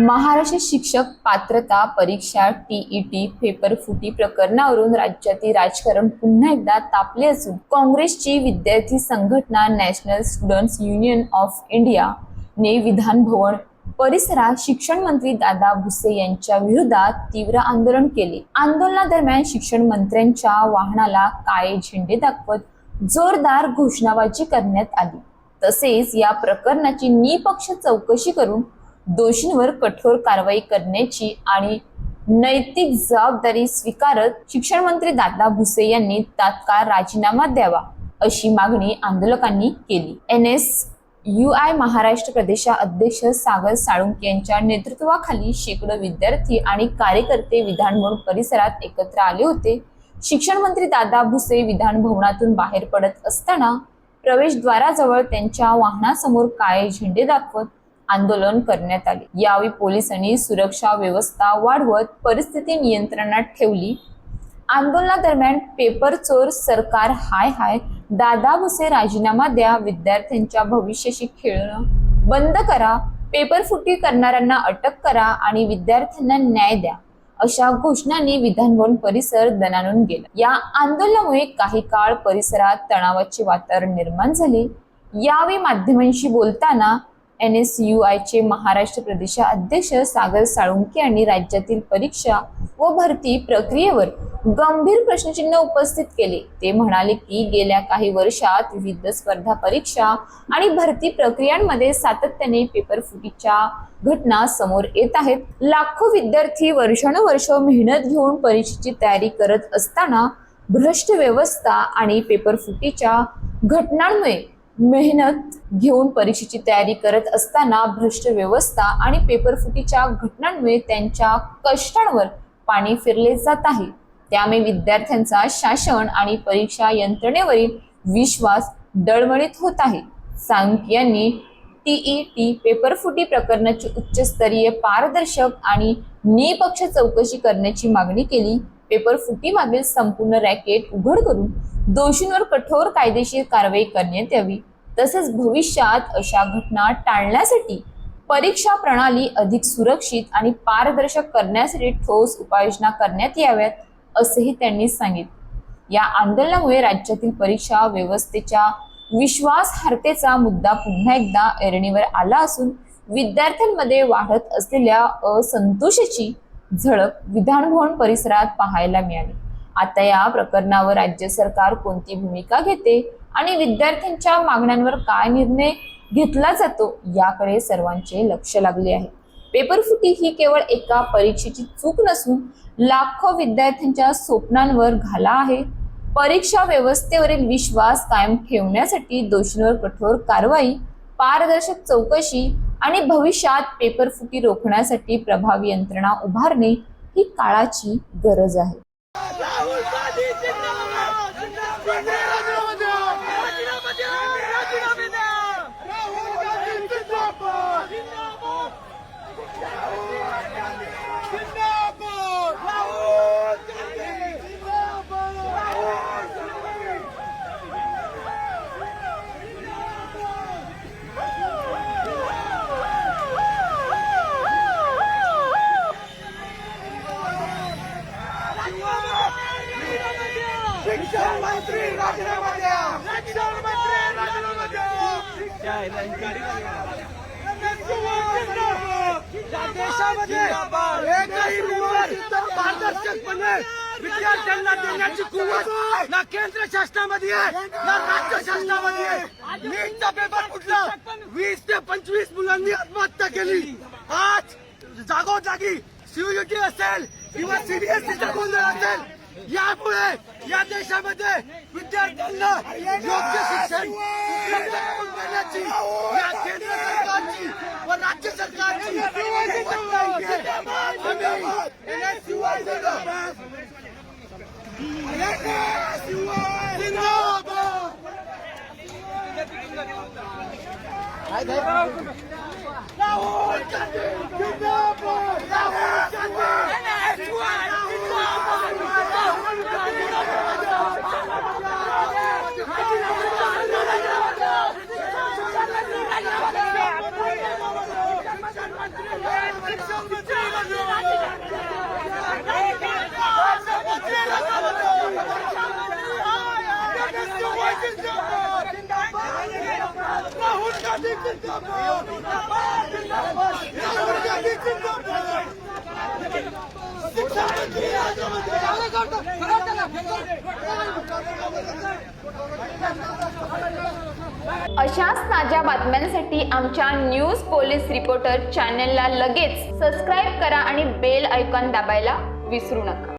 महाराष्ट्र शिक्षक पात्रता परीक्षा टीईटी पेपर फुटी प्रकरणावरून राज्यातील राजकारण पुन्हा एकदा तापले असून काँग्रेसची विद्यार्थी संघटना national students union of India ने विधान भवन परिसरात शिक्षण मंत्री दादा भुसे यांच्या विरोधात तीव्र आंदोलन केले। आंदोलनादरम्यान शिक्षण मंत्र्यांच्या वाहनाला काळे झेंडे दाखवत जोरदार घोषणाबाजी करण्यात आली। तसेच या प्रकरणाची निपक्ष चौकशी करून दोषींवर कठोर कारवाई करण्याची आणि नैतिक जबाबदारी स्वीकारत शिक्षण मंत्री दादा भुसे यांनी तात्काळ राजीनामा द्यावा अशी मागणी आंदोलकांनी केली। NSUI महाराष्ट्र प्रदेशाध्यक्ष सागर साळुंखे यांच्या नेतृत्वाखाली शेकडो विद्यार्थी आणि कार्यकर्ते विधान भवन परिसरात एकत्र आले होते। शिक्षण मंत्री दादा भुसे विधान भवनातून बाहेर पडत असताना प्रवेशद्वाराजवळ त्यांच्या वाहनासमोर काळे झेंडे दाखवत आंदोलन करण्यात आले। यावेळी पोलिसांनी सुरक्षा व्यवस्था वाढवत परिस्थिती नियंत्रणात ठेवली। आंदोलनादरम्यान पेपर चोर सरकार हाय हाय, दादा भुसे राजीनामा द्या, विद्यार्थ्यांच्या भविष्याशी खेळणं बंद करा, पेपर फुटी करणाऱ्यांना अटक करा आणि विद्यार्थ्यांना न्याय द्या अशा घोषणांनी विधान भवन परिसर दणाणून गेला। या आंदोलनामुळे काही काळ परिसरात तणावाचे वातावरण निर्माण झाले। यावेळी माध्यमांशी बोलताना NSUI चे महाराष्ट्र प्रदेशाध्यक्ष सागर साळुंखे यांनी राज्यातील परीक्षा व भरती प्रक्रियेवर गंभीर प्रश्नचिन्ह उपस्थित केले। ते म्हणाले की गेल्या काही वर्षात विविध स्पर्धा परीक्षा आणि भरती प्रक्रियांमध्ये सातत्याने पेपर फुटीच्या घटना समोर येत आहेत। लाखो विद्यार्थी वर्षानुवर्ष मेहनत घेऊन परीक्षेची तयारी करत असताना भ्रष्ट व्यवस्था आणि पेपर फुटीच्या घटनांमुळे मेहनत घेऊन परीक्षेची तयारी करत असताना भ्रष्ट व्यवस्था आणि पेपर फुटीच्या घटनांमुळे त्यांच्या कष्टांवर पाणी फिरले जात आहे। त्यामुळे विद्यार्थ्यांचा शासन आणि परीक्षा यंत्रणेवरील विश्वास डळमळीत होत आहे। साळुंखे यांनी टीईटी पेपर फुटी प्रकरणाची उच्चस्तरीय पारदर्शक आणि निपक्ष चौकशी करण्याची मागणी केली। पेपर फुटी मागील संपूर्ण रॅकेट उघड करून दोषींवर कठोर कायदेशीर कारवाई करण्यात यावी। तसेच भविष्यात अशा घटना टाळण्यासाठी परीक्षा प्रणाली अधिक सुरक्षित आणि पारदर्शक करण्यासाठी ठोस उपाययोजना करण्यात याव्यात असेही त्यांनी सांगितले। या आंदोलनामुळे राज्यातील परीक्षा व्यवस्थेच्या विश्वासार्हतेचा मुद्दा पुन्हा एकदा ऐरणीवर आला असून विद्यार्थ्यांमध्ये वाढत असलेल्या असंतोषाची झळक विधान भवन परिसरात पाहायला मिळाली। आता या प्रकरणावर राज्य सरकार कोणती भूमिका घेते आणि विद्यार्थ्यांच्या मागण्यांवर काय निर्णय घेतला जातो याकडे सर्वांचे लक्ष लागले आहे। पेपर फुटी ही केवळ एका परीक्षेची चूक नसून लाखो विद्यार्थ्यांच्या स्वप्नांवर घाला आहे। परीक्षा व्यवस्थेवरील विश्वास कायम ठेवण्यासाठी दोषींवर कठोर कारवाई, पारदर्शक चौकशी आणि भविष्यात पेपर फुटी रोखण्यासाठी प्रभावी यंत्रणा उभारणे ही काळाची गरज आहे। शिक्षण मंत्री राजीनामा द्या, शिक्षण मंत्री राजीनामा द्या। या देशामध्ये एकही निवडणूक पारदर्शकपणे विद्यार्थ्यांना देण्याची कुवत ना केंद्र शासनामध्ये आहे ना राज्य शासनामध्ये आहे। नीटचा पेपर फुटला, 20 ते 25 मुलांनी आत्महत्या केली। आज जागोजागी CUET असेल किंवा CBSEचा गोंधळ असेल, यामुळे या देशामध्ये विद्यार्थ्यांना योग्य शिक्षण देण्याची या केंद्र सरकारची व राज्य सरकारची राहुल गांधी जिंदाबाद, राहुल गांधी जिंदाबाद। शिक्षा मंत्री अशाच ताज्या बातम्यांसाठी आमच्या न्यूज पोलीस रिपोर्टर चॅनलला लगेच सबस्क्राईब करा आणि बेल आयकॉन दाबायला विसरू नका।